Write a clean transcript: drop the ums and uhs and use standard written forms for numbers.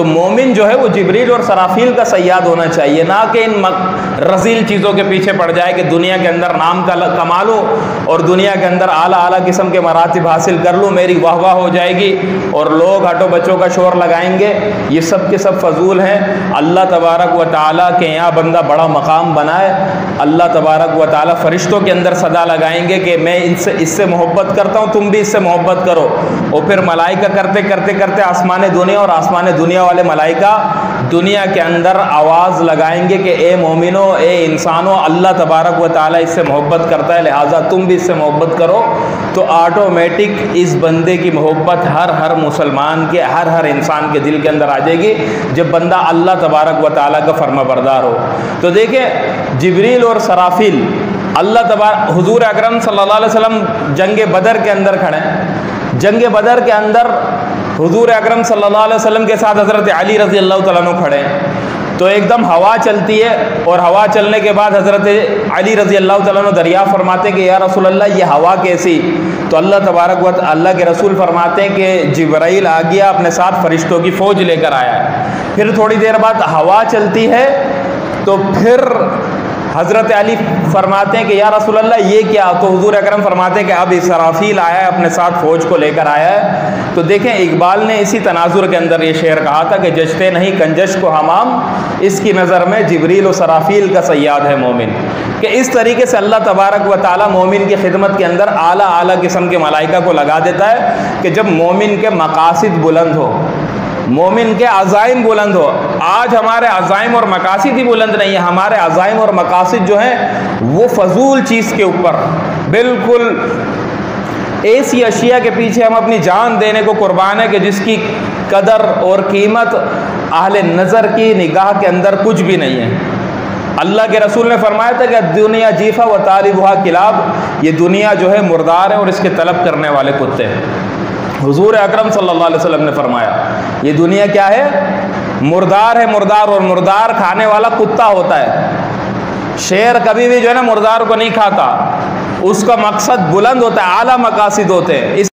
تو مومن جو ہے وہ جبریل اور سرافیل کا صیاد ہونا چاہیے، نہ کہ ان رذیل چیزوں کے پیچھے پڑ جائے کہ دنیا کے اندر نام کا کما لوں اور دنیا کے اندر اعلیٰ قسم کے مراتب حاصل کر لوں، میری واہ واہ ہو جائے گی اور لوگ ہٹو بچوں کا شور لگائیں گے۔ یہ سب کے سب فضول ہیں۔ اللہ تبارک و تعالیٰ کے یہاں بندہ بڑا مقام بنائے، اللہ تبارک و تعالیٰ فرشتوں کے اندر صدا لگائیں گے کہ میں اس سے محبت کرتا ہوں، تم بھی اس سے محبت کرو، اور پھر ملائکہ کرتے کرتے کرتے آسمان دنیا اور آسمان دنیا والے ملائکہ دنیا کے اندر آواز لگائیں گے کہ اے مومنو، اے انسانو، اللہ تبارک و تعالیٰ اس سے محبت کرتا ہے، لہٰذا تم بھی اس سے محبت کرو۔ تو آٹومیٹک اس بندے کی محبت ہر مسلمان کے، ہر انسان کے دل کے اندر آ جائے گی جب بندہ اللہ تبارک و تعالیٰ کا فرما بردار ہو۔ تو دیکھیں جبریل اور سرافیل، اللہ تبارک، حضور اکرم صلی اللہ علیہ وسلم جنگ بدر کے اندر کھڑے ہیں۔ جنگ بدر کے اندر حضور اکرم صلی اللہ علیہ وسلم کے ساتھ حضرت علی رضی اللہ تعالیٰ عنہ کھڑے ہیں۔ تو ایک دم ہوا چلتی ہے، اور ہوا چلنے کے بعد حضرت علی رضی اللہ تعالیٰ عنہ دریافت فرماتے ہیں کہ یا رسول اللہ یہ ہوا کیسی؟ تو اللہ تبارک و تعالیٰ اللہ کے رسول فرماتے ہیں کہ جبرائیل آ گیا، اپنے ساتھ فرشتوں کی فوج لے کر آیا ہے۔ پھر تھوڑی دیر بعد ہوا چلتی ہے، تو پھر حضرت علی فرماتے ہیں کہ یا رسول اللہ یہ کیا؟ تو حضور اکرم فرماتے ہیں کہ اب اسرافیل آیا ہے، اپنے ساتھ فوج کو لے کر آیا ہے۔ تو دیکھیں اقبال نے اسی تناظر کے اندر یہ شعر کہا تھا کہ جشتے نہیں کنجش کو حمام، اس کی نظر میں جبریل و سرافیل کا صیاد ہے مومن۔ کہ اس طریقے سے اللہ تبارک و تعالیٰ مومن کی خدمت کے اندر اعلیٰ قسم کے ملائکہ کو لگا دیتا ہے کہ جب مومن کے مقاصد بلند ہو، مومن کے عزائم بلند ہو۔ آج ہمارے عزائم اور مقاصد ہی بلند نہیں ہیں، ہمارے عزائم اور مقاصد جو ہیں وہ فضول چیز کے اوپر، بالکل ایسی اشیاء کے پیچھے ہم اپنی جان دینے کو قربان ہے کہ جس کی قدر اور قیمت اہل نظر کی نگاہ کے اندر کچھ بھی نہیں ہے۔ اللہ کے رسول نے فرمایا تھا کہ دنیا جیفا و طالبھا کلاب، یہ دنیا جو ہے مردار ہے اور اس کے طلب کرنے والے کتے ہیں۔ حضور اکرم صلی اللہ علیہ وسلم نے فرمایا یہ دنیا کیا ہے؟ مردار ہے، مردار، اور مردار کھانے والا کتا ہوتا ہے۔ شیر کبھی بھی جو ہے نا مردار کو نہیں کھاتا، اس کا مقصد بلند ہوتا ہے، اعلیٰ مقاصد ہوتے ہیں۔ اس